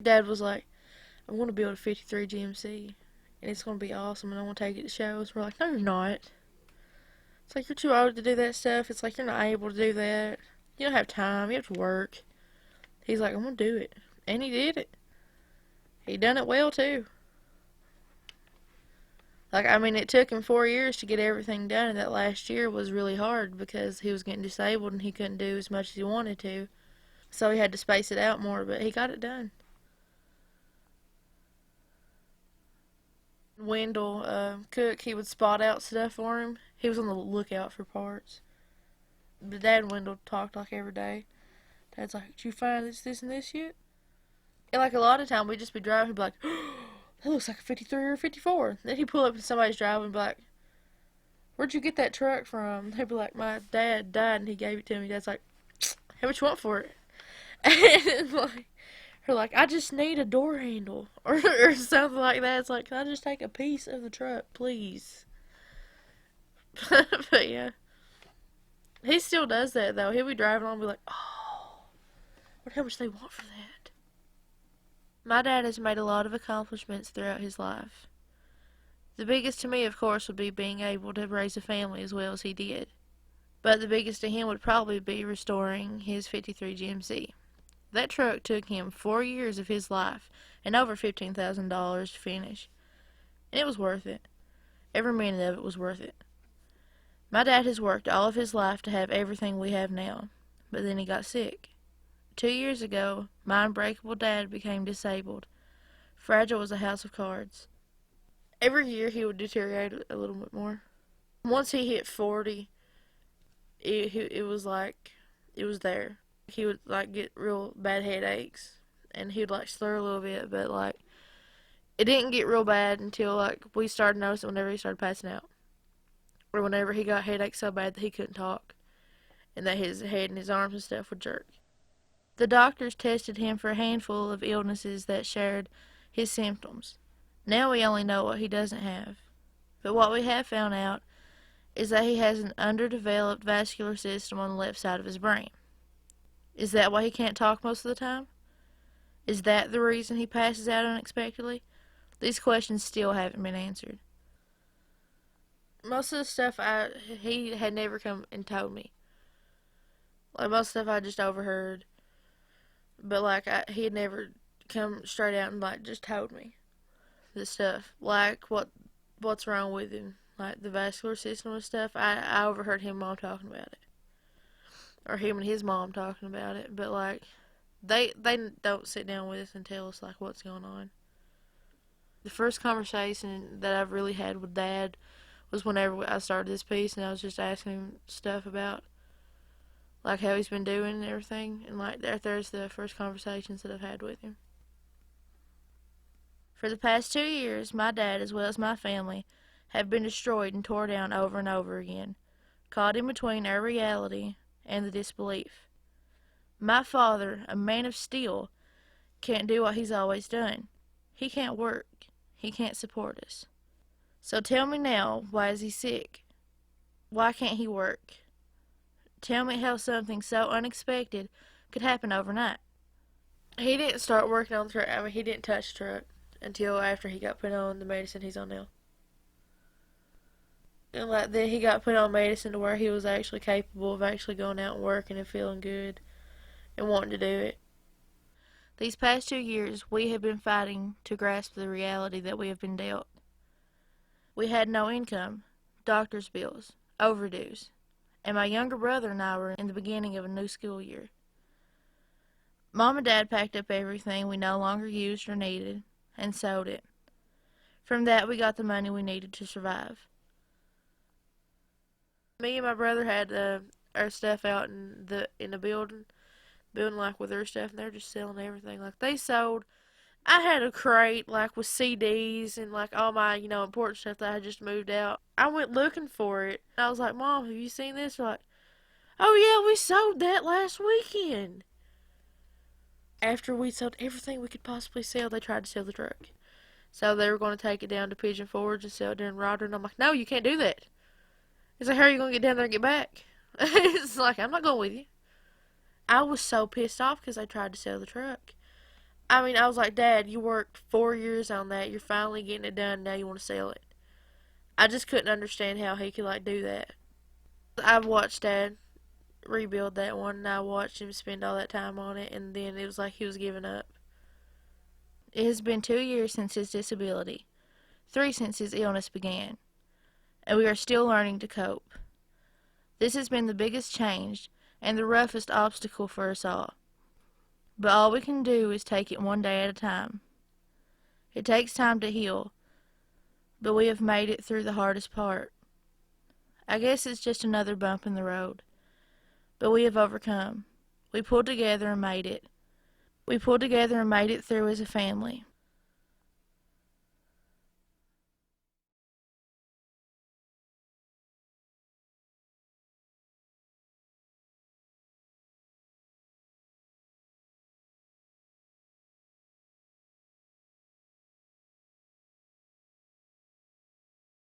Dad was like, I'm going to build a 53 GMC, and it's going to be awesome, and I want to take it to shows. We're like, no, you're not. It's like, you're too old to do that stuff. It's like, you're not able to do that. You don't have time. You have to work. He's like, I'm going to do it. And he did it. He done it well, too. Like, I mean, it took him 4 years to get everything done, and that last year was really hard because he was getting disabled and he couldn't do as much as he wanted to. So he had to space it out more, but he got it done. Wendell Cook, he would spot out stuff for him. He was on the lookout for parts. But Dad and Wendell talked like every day. Dad's like, did you find this, and this yet? And like a lot of time, we'd just be driving, he'd be like, oh, that looks like a 53 or a 54. Then he'd pull up in somebody's driveway and be like, where'd you get that truck from? They'd be like, my dad died and he gave it to me. Dad's like, how much you want for it? And like, her like, I just need a door handle or something like that. It's like, can I just take a piece of the truck, please? But yeah, he still does that though. He'll be driving along and be like, oh, what how much they want for that? My dad has made a lot of accomplishments throughout his life. The biggest to me, of course, would be being able to raise a family as well as he did. But the biggest to him would probably be restoring his 53 GMC. That truck took him 4 years of his life and over $15,000 to finish. And it was worth it. Every minute of it was worth it. My dad has worked all of his life to have everything we have now, but then he got sick. 2 years ago, my unbreakable dad became disabled, fragile as a house of cards. Every year he would deteriorate a little bit more. Once he hit 40, it was like, it was there. He would like get real bad headaches, and he would like slur a little bit, but like, it didn't get real bad until like we started noticing whenever he started passing out. Or whenever he got headaches so bad that he couldn't talk, and that his head and his arms and stuff would jerk. The doctors tested him for a handful of illnesses that shared his symptoms. Now we only know what he doesn't have. But what we have found out is that he has an underdeveloped vascular system on the left side of his brain. Is that why he can't talk most of the time? Is that the reason he passes out unexpectedly? These questions still haven't been answered. Most of the stuff he had never come and told me. Like most stuff I just overheard, but like he had never come straight out and like just told me the stuff, like what's wrong with him, like the vascular system and stuff. I overheard him and mom talking about it, or him and his mom talking about it, but like they don't sit down with us and tell us like what's going on. The first conversation that I've really had with Dad was whenever I started this piece, and I was just asking him stuff about like how he's been doing and everything, and like there's the first conversations that I've had with him. For the past 2 years, my dad, as well as my family, have been destroyed and tore down over and over again, caught in between our reality and the disbelief. My father, a man of steel, can't do what he's always done. He can't work. He can't support us. So tell me now, why is he sick? Why can't he work? Tell me how something so unexpected could happen overnight. He didn't start working on the truck. I mean, he didn't touch the truck until after he got put on the medicine he's on now. And like then he got put on medicine to where he was actually capable of actually going out and working and feeling good and wanting to do it. These past 2 years, we have been fighting to grasp the reality that we have been dealt. We had no income, doctor's bills, overdues, and my younger brother and I were in the beginning of a new school year. Mom and Dad packed up everything we no longer used or needed and sold it. From that, we got the money we needed to survive. Me and my brother had our stuff out in the building like with their stuff, and they're just selling everything. Like they sold. I had a crate like with CDs and like all my important stuff that I just moved out. I went looking for it. I was like, Mom, have you seen this? They're like, oh yeah, we sold that last weekend. After we sold everything we could possibly sell, they tried to sell the truck. So they were going to take it down to Pigeon Forge and sell it during Rodder. And I'm like, no, you can't do that. It's like, how are you going to get down there and get back? It's like, I'm not going with you. I was so pissed off because they tried to sell the truck. I mean, I was like, Dad, you worked 4 years on that. You're finally getting it done. Now you want to sell it. I just couldn't understand how he could, like, do that. I've watched Dad rebuild that one, and I watched him spend all that time on it, and then it was like he was giving up. It has been 2 years since his disability, 3 since his illness began, and we are still learning to cope. This has been the biggest change and the roughest obstacle for us all. But all we can do is take it one day at a time. It takes time to heal, but we have made it through the hardest part. I guess it's just another bump in the road, but we have overcome. We pulled together and made it. We pulled together and made it through as a family.